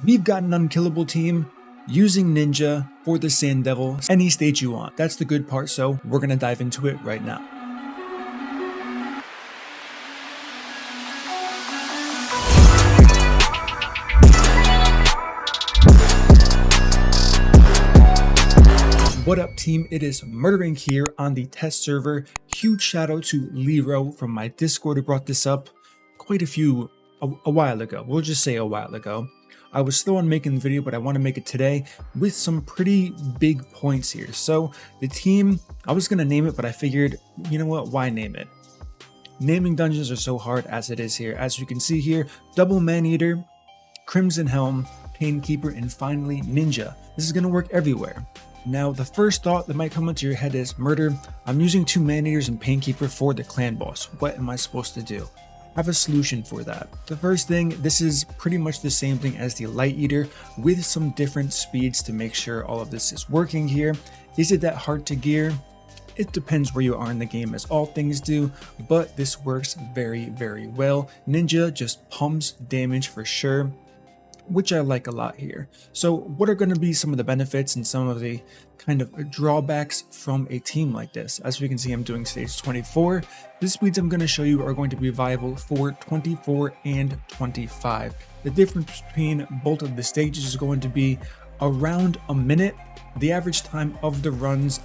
We've got an unkillable team using Ninja for the Sand Devil, any stage you want. That's the good part, so we're gonna dive into it right now. What up team, it is MurderInc here on the test server. Huge shout out to Lero from my Discord who brought this up quite a while ago. We'll just say a while ago. I was slow on making the video, but I want to make it today with some pretty big points here. So the team, I was going to name it, but I figured, you know what, why name it? Naming dungeons are so hard as it is here. As you can see here, Double Maneater, Crimson Helm, Painkeeper, and finally Ninja. This is going to work everywhere. Now, the first thought that might come into your head is, Murder, I'm using 2 Maneaters and Painkeeper for the clan boss. What am I supposed to do? I have a solution for that. The first thing, this is pretty much the same thing as the Light Eater with some different speeds to make sure all of this is working here. Is it that hard to gear? It depends where you are in the game, as all things do, but this works very, very well. Ninja just pumps damage for sure, which I like a lot here. So what are going to be some of the benefits and some of the kind of drawbacks from a team like this? As we can see, I'm doing stage 24. The speeds I'm going to show you are going to be viable for 24 and 25. The difference between both of the stages is going to be around a minute. The average time of the runs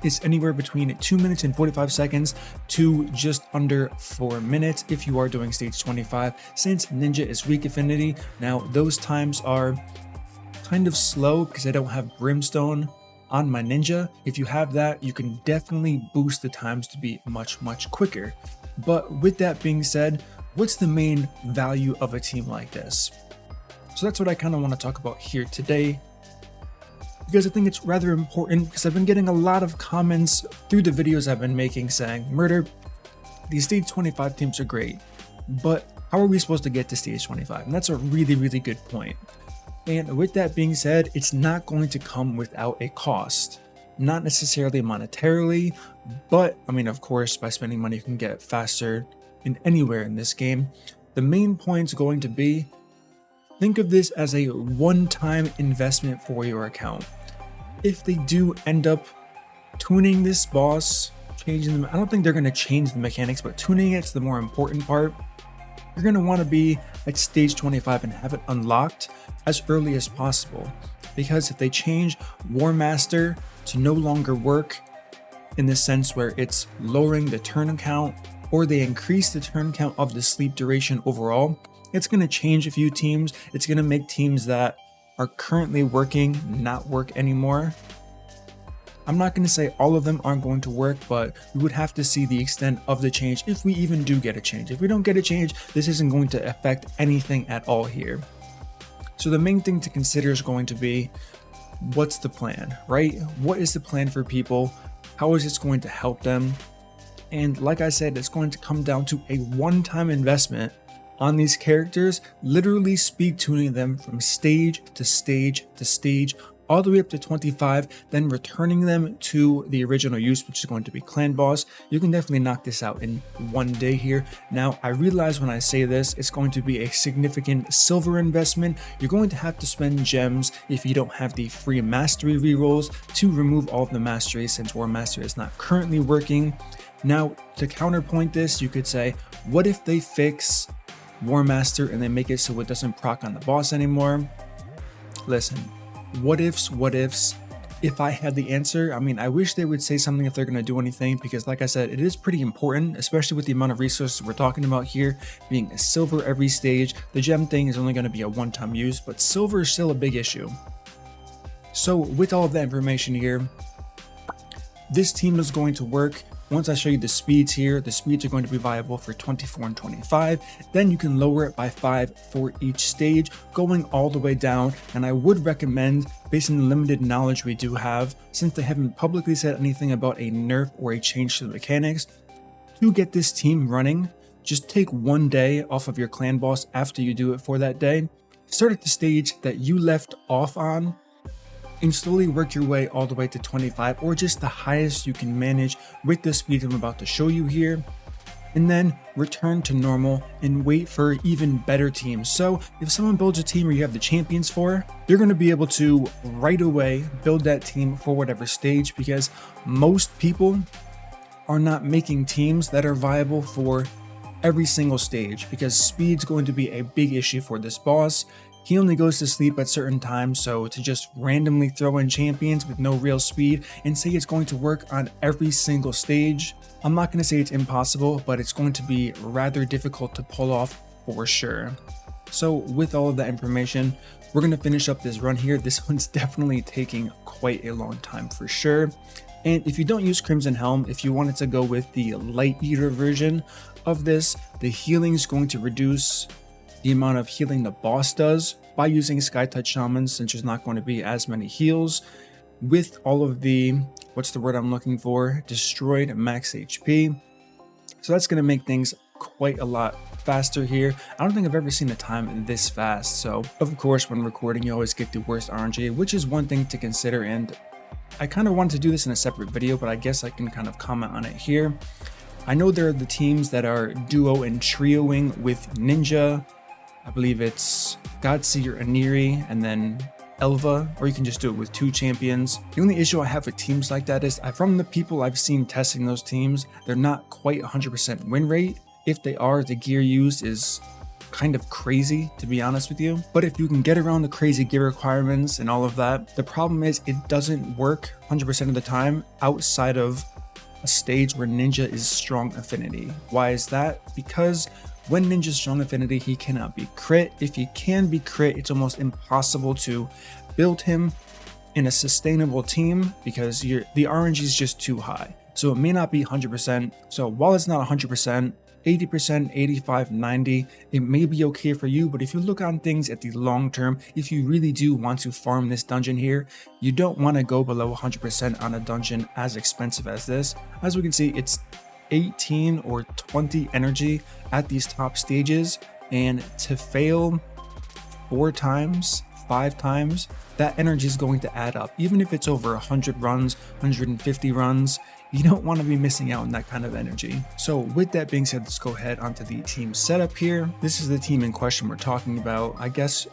is anywhere between 2 minutes and 45 seconds to just under 4 minutes if you are doing stage 25, since Ninja is weak affinity. Now those times are kind of slow because I don't have Brimstone on my Ninja. If you have that, you can definitely boost the times to be much quicker. But with that being said, what's the main value of a team like this? So that's what I kind of want to talk about here today, because I think it's rather important, because I've been getting a lot of comments through the videos I've been making saying, Murder, these stage 25 teams are great, but how are we supposed to get to stage 25? And that's a really good point. And with that being said, it's not going to come without a cost. Not necessarily monetarily, but I mean, of course, by spending money, you can get faster in anywhere in this game. The main point's going to be, think of this as a one-time investment for your account. If they do end up tuning this boss, changing them, I don't think they're going to change the mechanics, but tuning it's the more important part. You're going to want to be at stage 25 and have it unlocked as early as possible, because if they change War Master to no longer work in the sense where it's lowering the turn count, or they increase the turn count of the sleep duration overall, it's going to change a few teams. It's going to make teams that are currently working not work anymore. I'm not going to say all of them aren't going to work, but we would have to see the extent of the change if we even do get a change. If we don't get a change, this isn't going to affect anything at all here. So the main thing to consider is going to be, what's the plan, right? What is the plan for people? How is this going to help them? And like I said, it's going to come down to a one-time investment on these characters, literally speed tuning them from stage to stage to stage, all the way up to 25, then returning them to the original use, which is going to be clan boss. You can definitely knock this out in one day here. Now, I realize when I say this, it's going to be a significant silver investment. You're going to have to spend gems if you don't have the free mastery rerolls to remove all of the masteries, since War Master is not currently working. Now, to counterpoint this, you could say, what if they fix War Master and they make it so it doesn't proc on the boss anymore? Listen, what ifs, if I had the answer. I mean, I wish they would say something if they're going to do anything, because like I said, it is pretty important, especially with the amount of resources we're talking about here, being a silver every stage. The gem thing is only going to be a one-time use, but silver is still a big issue. So with all of that information here, this team is going to work. Once I show you the speeds here, the speeds are going to be viable for 24 and 25. Then you can lower it by 5 for each stage, going all the way down. And I would recommend, based on the limited knowledge we do have, since they haven't publicly said anything about a nerf or a change to the mechanics, to get this team running, just take one day off of your clan boss after you do it for that day. Start at the stage that you left off on, and slowly work your way all the way to 25, or just the highest you can manage with the speed I'm about to show you here. and then return to normal and wait for even better teams. So if someone builds a team where you have the champions for, you're going to be able to right away build that team for whatever stage, because most people are not making teams that are viable for every single stage, because speed's going to be a big issue for this boss. He only goes to sleep at certain times, so to just randomly throw in champions with no real speed and say it's going to work on every single stage, I'm not going to say it's impossible, but it's going to be rather difficult to pull off for sure. So with all of that information, we're going to finish up this run here. This one's definitely taking quite a long time for sure. And if you don't use Crimson Helm, if you wanted to go with the Light Eater version of this, the healing is going to reduce the amount of healing the boss does by using Sky Touch Shamans, since there's not going to be as many heals. With all of the, what's the word I'm looking for, destroyed max HP. So that's going to make things quite a lot faster here. I don't think I've ever seen a time this fast. So of course, when recording, you always get the worst RNG, which is one thing to consider. And I kind of wanted to do this in a separate video, but I guess I can kind of comment on it here. I know there are the teams that are duo and trioing with Ninja. I believe it's Godseer, Aniri, and then Elva, or you can just do it with 2 champions. The only issue I have with teams like that is, from the people I've seen testing those teams, they're not quite 100% win rate. If they are, the gear used is kind of crazy, to be honest with you. But if you can get around the crazy gear requirements and all of that, the problem is it doesn't work 100% of the time outside of a stage where Ninja is strong affinity. Why is that? Because when Ninja's strong affinity, he cannot be crit. If he can be crit, it's almost impossible to build him in a sustainable team, because the RNG is just too high. So it may not be 100%. So while it's not 100%, 80%, 85, 90, it may be okay for you. But if you look on things at the long term, if you really do want to farm this dungeon here, you don't want to go below 100% on a dungeon as expensive as this. As we can see, it's 18 or 20 energy at these top stages, and to fail 4 times, 5 times, that energy is going to add up. Even if it's over 100 runs, 150 runs, you don't want to be missing out on that kind of energy. So with that being said, let's go ahead onto the team setup here. This is the team in question we're talking about. I guess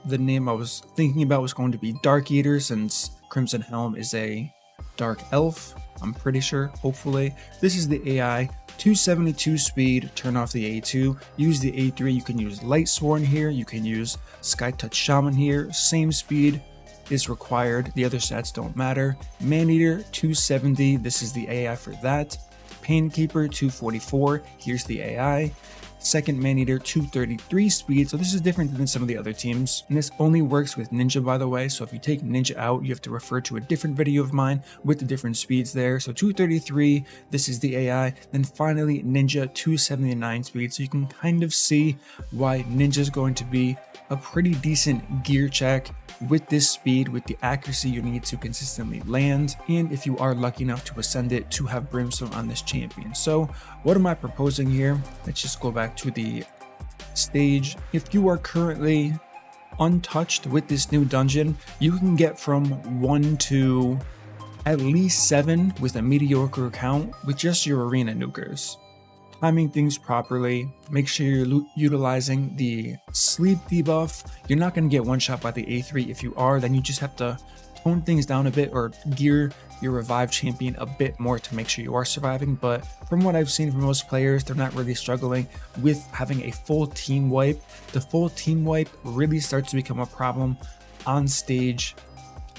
the name I was thinking about was going to be Dark Eater, since Crimson Helm is a dark elf, I'm pretty sure, hopefully. This is the AI, 272 speed, turn off the A2, use the A3, you can use Light Sworn here, you can use Sky Touch Shaman here, same speed is required, the other stats don't matter. Maneater, 270, this is the AI for that. Painkeeper, 244, here's the AI. Second Maneater, 233 speed, so this is different than some of the other teams. And this only works with Ninja, by the way, so if you take Ninja out, you have to refer to a different video of mine with the different speeds there. So 233, this is the AI. Then finally Ninja, 279 speed, so you can kind of see why Ninja is going to be a pretty decent gear check with this speed, with the accuracy you need to consistently land, and if you are lucky enough to ascend it, to have Brimstone on this champion. So what am I proposing here? Let's just go back to the stage. If you are currently untouched with this new dungeon, you can get from 1 to at least 7 with a mediocre account with just your arena nukers. Timing things properly, make sure you're utilizing the sleep debuff. You're not going to get one shot by the A3. If you are, then you just have to tone things down a bit or gear your revive champion a bit more to make sure you are surviving. But from what I've seen from most players, they're not really struggling with having a full team wipe. The full team wipe really starts to become a problem on stage.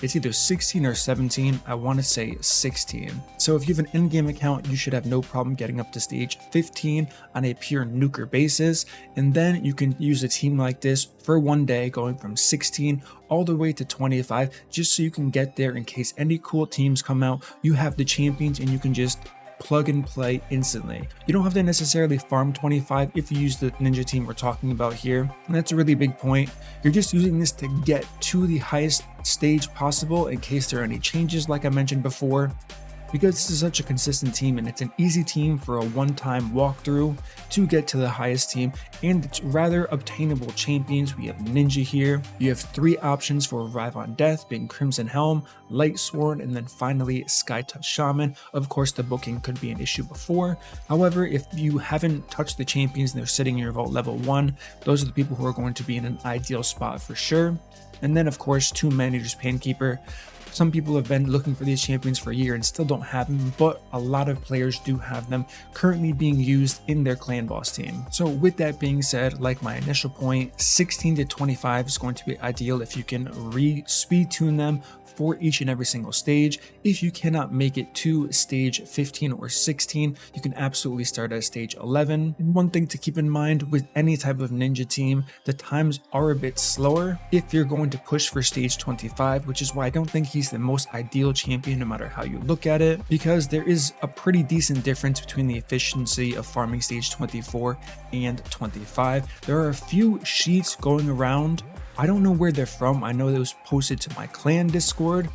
It's either 16 or 17, I want to say 16. So if you have an in-game account, you should have no problem getting up to stage 15 on a pure nuker basis, and then you can use a team like this for one day, going from 16 all the way to 25, just so you can get there in case any cool teams come out. You have the champions and you can just plug and play instantly. You don't have to necessarily farm 25 if you use the ninja team we're talking about here, and that's a really big point. You're just using this to get to the highest stage possible in case there are any changes like I mentioned before. because this is such a consistent team and it's an easy team for a one-time walkthrough to get to the highest team, and it's rather obtainable champions. We have Ninja here. You have 3 options for Arrive on Death, being Crimson Helm, Light Sworn, and then finally Sky Touch Shaman. Of course, the booking could be an issue before. However, if you haven't touched the champions and they're sitting in your vault level 1, those are the people who are going to be in an ideal spot for sure. And then of course 2 Manager's Painkeeper. Some people have been looking for these champions for a year and still don't have them, but a lot of players do have them currently being used in their clan boss team. So with that being said, like my initial point, 16 to 25 is going to be ideal if you can speed tune them for each and every single stage. If you cannot make it to stage 15 or 16, you can absolutely start at stage 11. And one thing to keep in mind with any type of ninja team, the times are a bit slower if you're going to push for stage 25, which is why I don't think he's the most ideal champion no matter how you look at it, because there is a pretty decent difference between the efficiency of farming stage 24 and 25. There are a few sheets going around. I don't know where they're from. I know it was posted to my clan Discord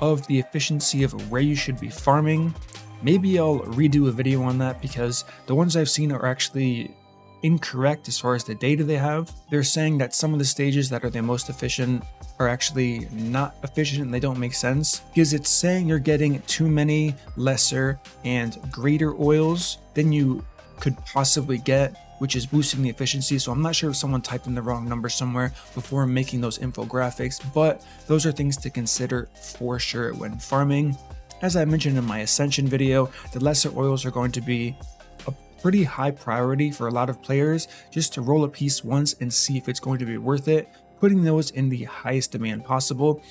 of the efficiency of where you should be farming. Maybe I'll redo a video on that because the ones I've seen are actually incorrect as far as the data they have. They're saying that some of the stages that are the most efficient are actually not efficient and they don't make sense, because it's saying you're getting too many lesser and greater oils than you could possibly get, which is boosting the efficiency. So I'm not sure if someone typed in the wrong number somewhere before making those infographics, but those are things to consider for sure when farming. As I mentioned in my Ascension video, the lesser oils are going to be a pretty high priority for a lot of players, just to roll a piece once and see if it's going to be worth it, putting those in the highest demand possible.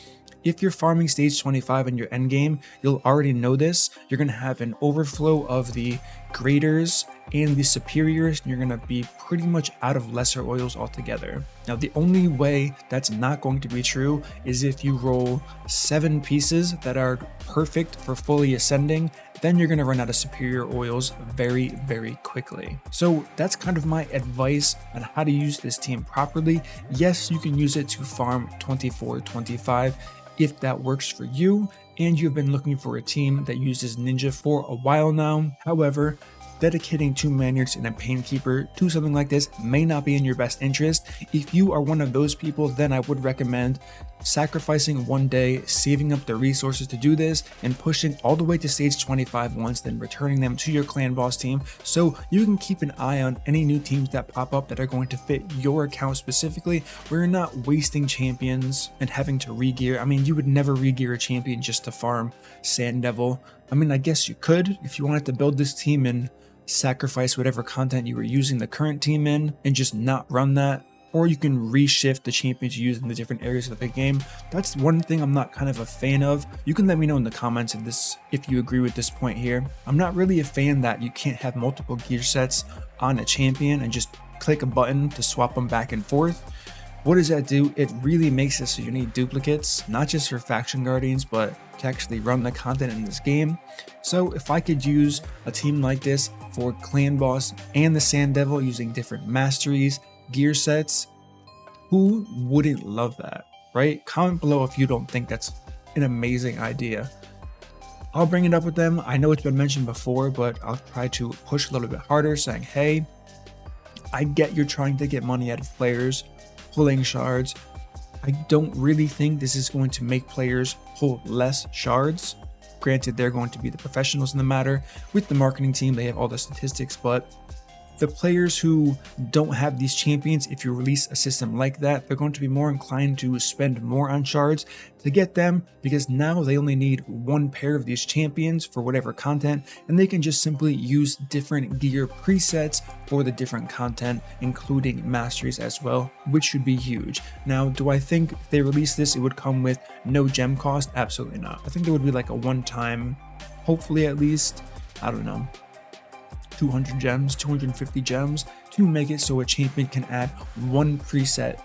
If you're farming stage 25 in your endgame, you'll already know this. You're going to have an overflow of the graders and the superiors, and you're going to be pretty much out of lesser oils altogether. Now, the only way that's not going to be true is if you roll 7 pieces that are perfect for fully ascending, then you're going to run out of superior oils very, very quickly. So that's kind of my advice on how to use this team properly. Yes, you can use it to farm 24, 25 if that works for you and you've been looking for a team that uses ninja for a while now. However, dedicating 2 Manyards and a Painkeeper to something like this may not be in your best interest. If you are one of those people, then I would recommend sacrificing one day, saving up the resources to do this, and pushing all the way to stage 25 once, then returning them to your clan boss team so you can keep an eye on any new teams that pop up that are going to fit your account specifically, where you're not wasting champions and having to regear. I mean, you would never regear a champion just to farm Sand Devil. I mean, I guess you could if you wanted to build this team and sacrifice whatever content you were using the current team in and just not run that, or you can reshift the champions you use in the different areas of the game. That's one thing I'm not kind of a fan of. You can let me know in the comments if you agree with this point here. I'm not really a fan that you can't have multiple gear sets on a champion and just click a button to swap them back and forth. What does that do? It really makes it so you need duplicates, not just for faction guardians, but to actually run the content in this game. So if I could use a team like this for Clan Boss and the Sand Devil using different masteries, gear sets, who wouldn't love that, right? Comment below if you don't think that's an amazing idea. I'll bring it up with them. I know it's been mentioned before, but I'll try to push a little bit harder, saying, hey, I get you're trying to get money out of players pulling shards. I don't really think this is going to make players pull less shards. Granted, they're going to be the professionals in the matter. With the marketing team, they have all the statistics, but the players who don't have these champions, if you release a system like that, they're going to be more inclined to spend more on shards to get them, because now they only need 1 pair of these champions for whatever content, and they can just simply use different gear presets for the different content, including masteries as well, which should be huge. Now, do I think if they release this, it would come with no gem cost? Absolutely not. I think there would be like a one-time, hopefully at least, I don't know, 200 gems, 250 gems to make it so a champion can add 1 preset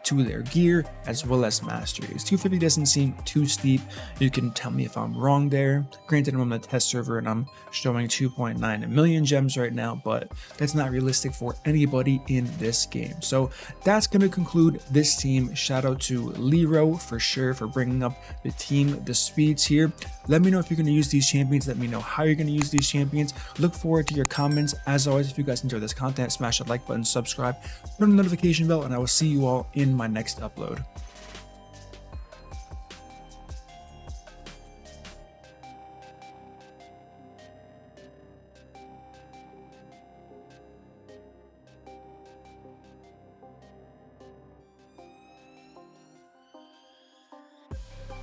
to their gear as well as masteries. 250 doesn't seem too steep. You can tell me if I'm wrong there. Granted, I'm on the test server and I'm showing 2.9 million gems right now, but that's not realistic for anybody in this game. So that's going to conclude this team. Shout out to Lero for sure for bringing up the team, the speeds here. Let me know if you're going to use these champions. Let me know how you're going to use these champions. Look forward to your comments. As always, if you guys enjoy this content, smash that like button, subscribe, turn on the notification bell, and I will see you all in my next upload.